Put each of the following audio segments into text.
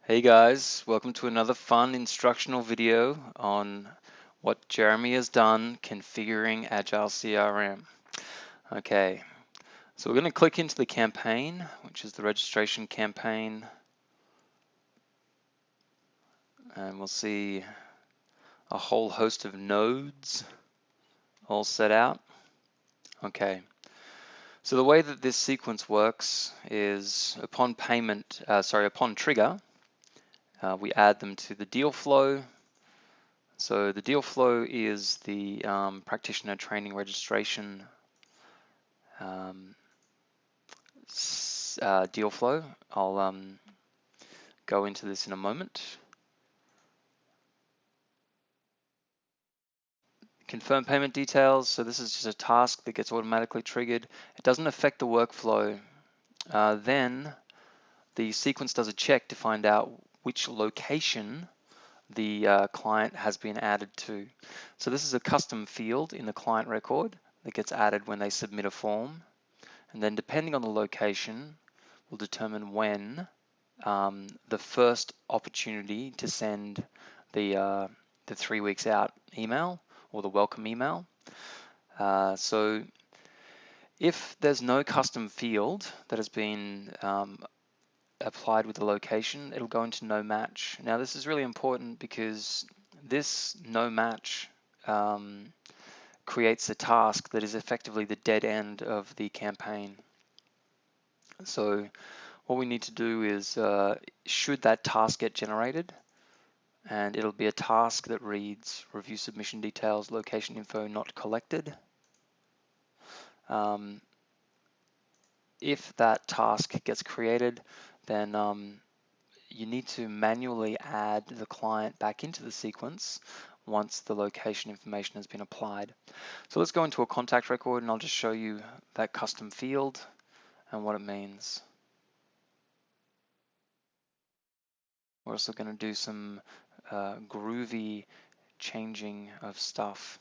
Hey guys, welcome to another fun instructional video on what Jeremy has done configuring Agile CRM. Okay, so we're going to click into the campaign, which is the registration campaign, and we'll see a whole host of nodes all set out. Okay, so the way that this sequence works is upon trigger, we add them to the deal flow. So the deal flow is the practitioner training registration deal flow. I'll go into this in a moment. Confirm payment details. So this is just a task that gets automatically triggered. It doesn't affect the workflow. Then the sequence does a check to find out which location the client has been added to. So this is a custom field in the client record that gets added when they submit a form. And then depending on the location, will determine when the first opportunity to send the 3 weeks out email or the welcome email. So if there's no custom field that has been applied with the location, it'll go into no match. Now this is really important because this no match creates a task that is effectively the dead end of the campaign. So what we need to do is, should that task get generated, and it'll be a task that reads review submission details, location info not collected. If that task gets created, then you need to manually add the client back into the sequence once the location information has been applied. So let's go into a contact record and I'll just show you that custom field and what it means. We're also going to do some groovy changing of stuff.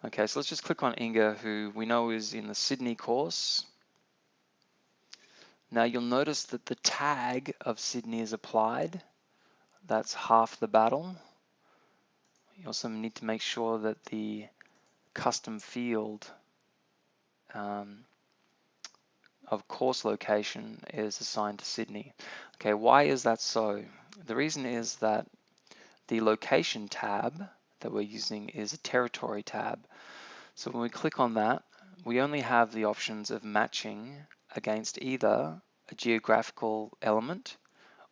Okay, so let's just click on Inga, who we know is in the Sydney course. Now you'll notice that the tag of Sydney is applied. That's half the battle. You also need to make sure that the custom field of course location is assigned to Sydney. Okay, why is that so? The reason is that the location tab that we're using is a territory tab. So when we click on that, we only have the options of matching against either a geographical element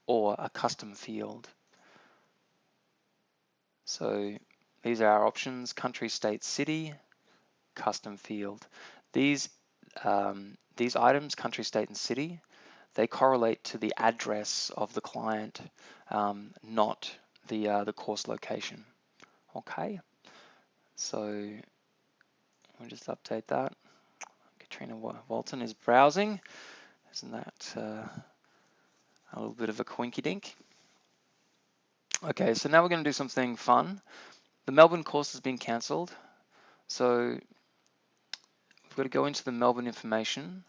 or a custom field. So these are our options: country, state, city, custom field. These items, country, state, and city, they correlate to the address of the client, not the course location. Okay, so we'll just update that. Katrina Walton is browsing. Isn't that a little bit of a coinky dink? Okay, so now we're going to do something fun. The Melbourne course has been cancelled, so we've got to go into the Melbourne information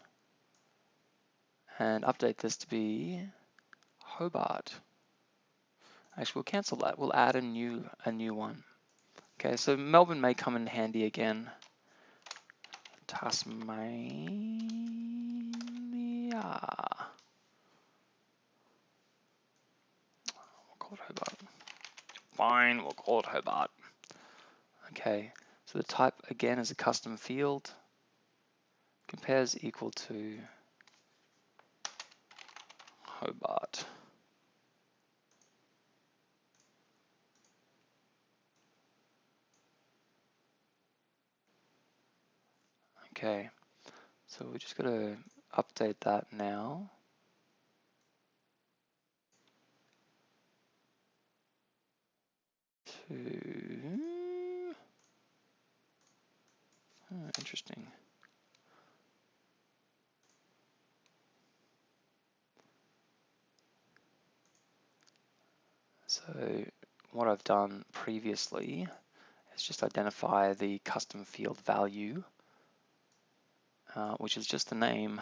and update this to be Hobart. Actually, we'll cancel that. We'll add a new one. Okay, so Melbourne may come in handy again. Tasmania. We'll call it Hobart. Fine, we'll call it Hobart. Okay, so the type again is a custom field. Compares equal to Hobart. Okay, so we're just going to update that now. Interesting. So what I've done previously is just identify the custom field value, which is just the name.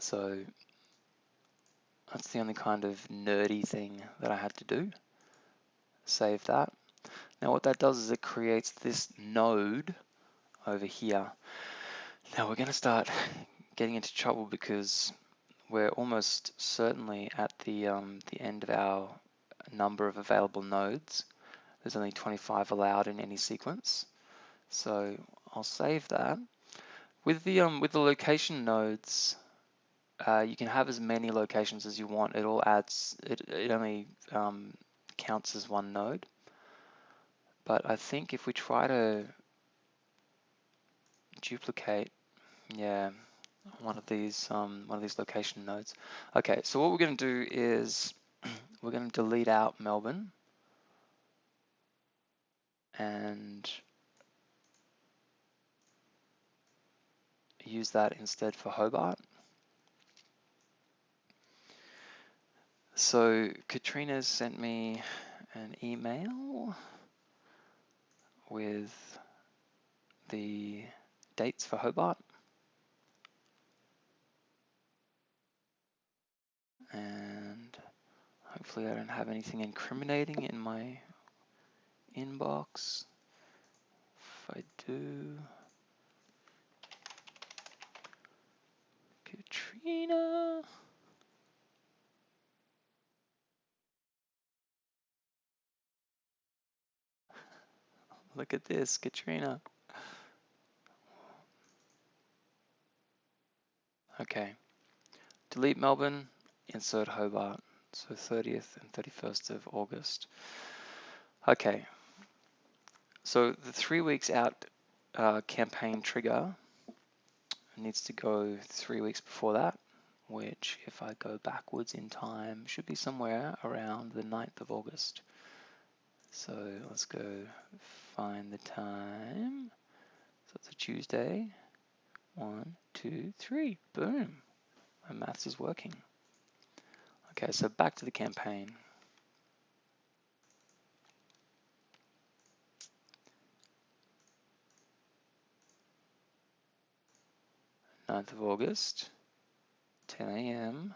So that's the only kind of nerdy thing that I had to do. Save that. Now what that does is it creates this node over here. Now we're going to start getting into trouble because we're almost certainly at the end of our number of available nodes. There's only 25 allowed in any sequence. So I'll save that. With the location nodes, you can have as many locations as you want. It all adds. It only counts as one node. But I think if we try to duplicate, yeah, one of these location nodes. Okay, so what we're going to do is we're going to delete out Melbourne and use that instead for Hobart. So Katrina sent me an email with the dates for Hobart. And hopefully I don't have anything incriminating in my inbox. If I do, Katrina. Look at this, Katrina. Okay, delete Melbourne, insert Hobart. So 30th and 31st of August. Okay, so the 3 weeks out campaign trigger needs to go 3 weeks before that, which if I go backwards in time should be somewhere around the 9th of August. So let's go find the time. So it's a Tuesday. 1, 2, 3, boom. My maths is working. Okay, so back to the campaign. 9th of August, 10 a.m.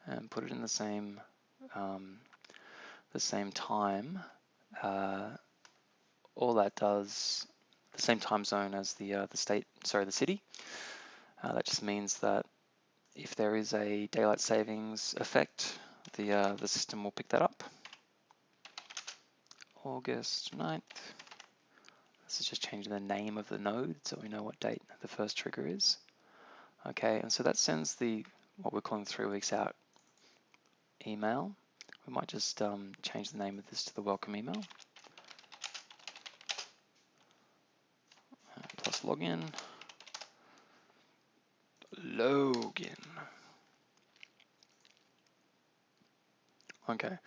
and put it in the same time. All that does the same time zone as the city. That just means that if there is a daylight savings effect, the system will pick that up. August 9th. This is just changing the name of the node so we know what date the first trigger is. Okay, and so that sends the what we're calling 3 weeks out email. We might just change the name of this to the welcome email. Plus login. Login. Okay,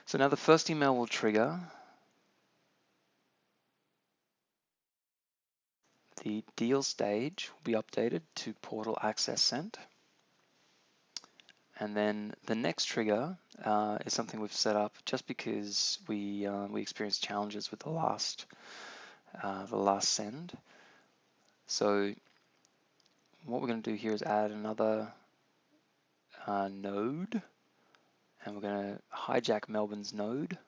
so now the first email will trigger. The deal stage will be updated to portal access sent. And then the next trigger is something we've set up just because we experienced challenges with the last send. So what we're going to do here is add another node, and we're going to hijack Melbourne's node,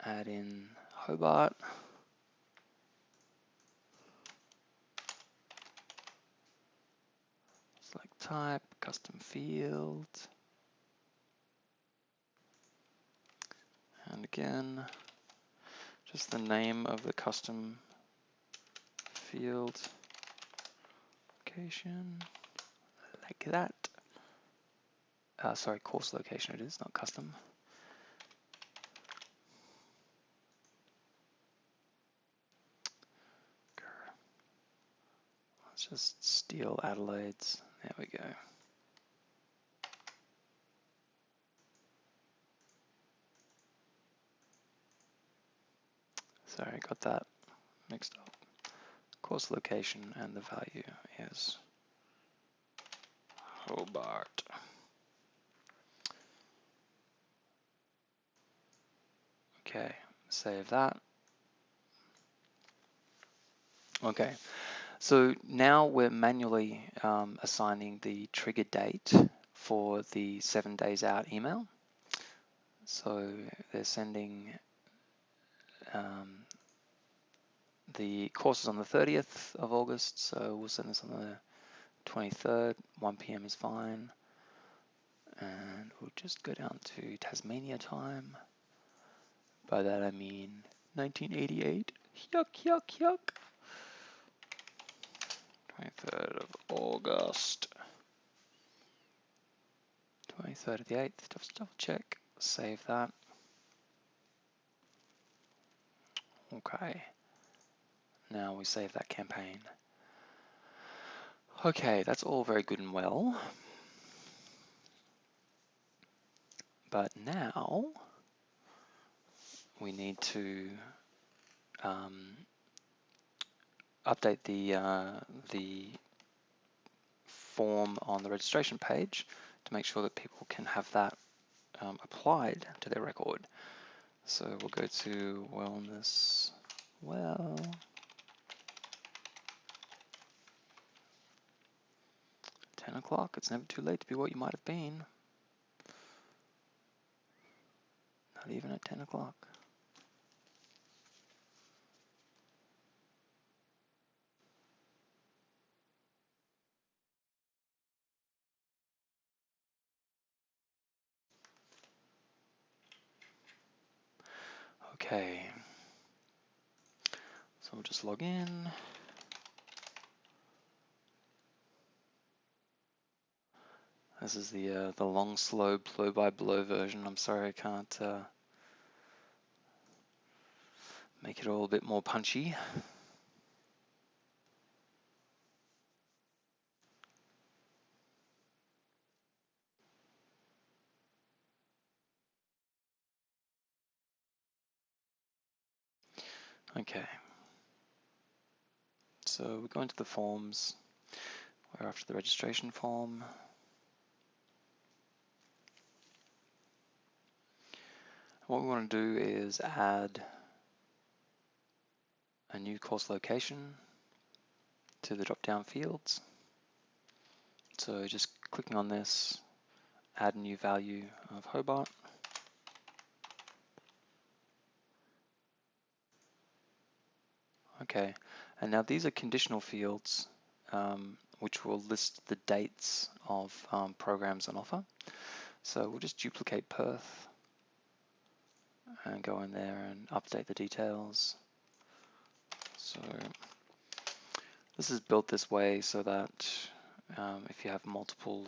add in Hobart, select type, custom field, and again, just the name of the custom field, location, like that. Sorry, course location it is, not custom. Let's just steal Adelaide's. There we go. Sorry, I got that mixed up. Course location and the value is Hobart. Okay, save that. Okay, So now we're manually assigning the trigger date for the 7 days out email. So they're sending the course is on the 30th of August, so we'll send this on the 23rd, 1 p.m. is fine. And we'll just go down to Tasmania time. By that I mean 1988. Yuck, yuck, yuck. 23rd of August. 23rd of the 8th, just double check, save that. Okay, now we save that campaign. Okay, that's all very good and well. But now we need to update the form on the registration page to make sure that people can have that applied to their record. So we'll go to wellness, 10 o'clock, it's never too late to be what you might have been. Not even at 10 o'clock. Okay, so we'll just log in. This is the long, slow, blow-by-blow version. I'm sorry I can't make it all a bit more punchy. Okay, so we go into the forms. We're after the registration form. What we want to do is add a new course location to the drop-down fields. So just clicking on this, add a new value of Hobart. Okay, and now these are conditional fields which will list the dates of programs on offer. So we'll just duplicate Perth and go in there and update the details. So this is built this way so that if you have multiple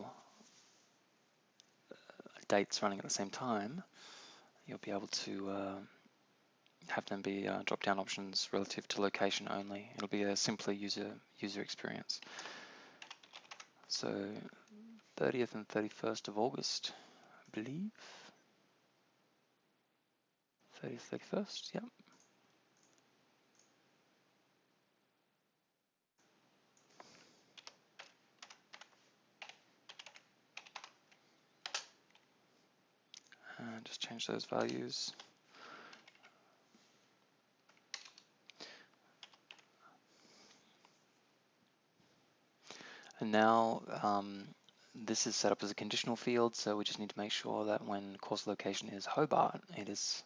dates running at the same time, you'll be able to have them be drop-down options relative to location only. It'll be a simpler user experience. So 30th and 31st of August, I believe. 30th, 31st, yep. And just change those values. And now this is set up as a conditional field, so we just need to make sure that when course location is Hobart, it is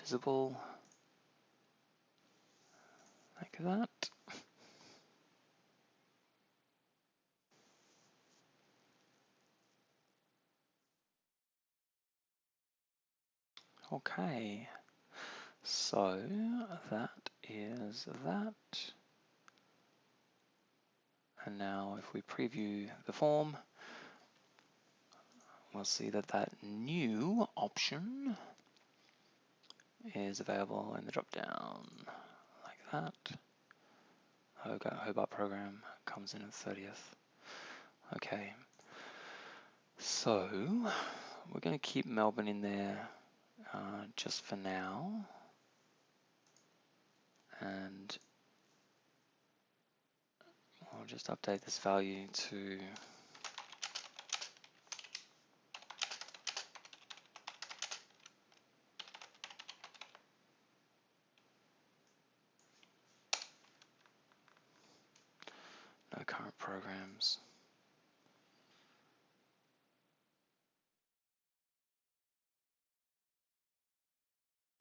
visible like that. Okay, so that is that. And now if we preview the form, we'll see that that new option is available in the drop-down like that. Hobart program comes in at 30th. Okay, so we're going to keep Melbourne in there just for now, and I'll just update this value to programs.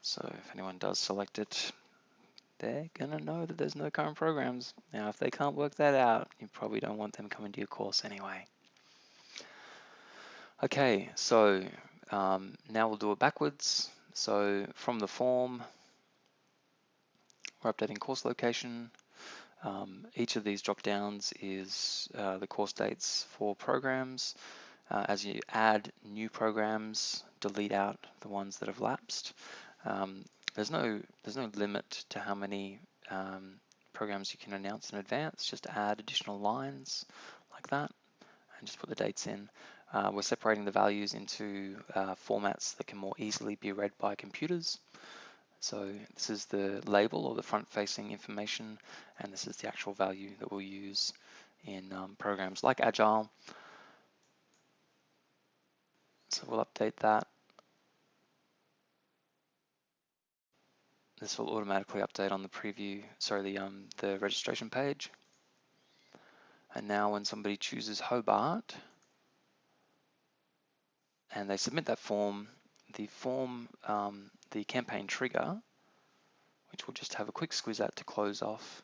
So if anyone does select it, they're gonna know that there's no current programs. Now, if they can't work that out, you probably don't want them coming to your course anyway. Okay, so now we'll do it backwards. So from the form, we're updating course location. Each of these drop downs is the course dates for programs. As you add new programs, delete out the ones that have lapsed. There's no limit to how many programs you can announce in advance. Just add additional lines like that and just put the dates in. We're separating the values into formats that can more easily be read by computers. So this is the label or the front-facing information, and this is the actual value that we'll use in programs like Agile. So we'll update that. This will automatically update on the preview, sorry, the registration page. And now when somebody chooses Hobart and they submit that form, the campaign trigger, which we'll just have a quick squeeze at to close off,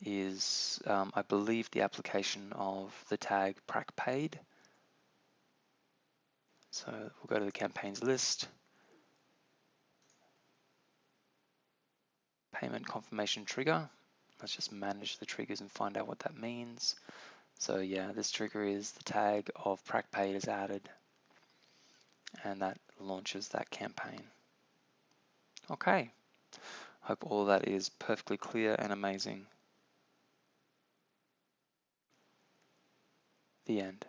is, I believe, the application of the tag prac paid. So we'll go to the campaigns list, payment confirmation trigger. Let's just manage the triggers and find out what that means. So yeah, this trigger is the tag of prac paid is added, and that launches that campaign. Okay, hope all of that is perfectly clear and amazing. The end.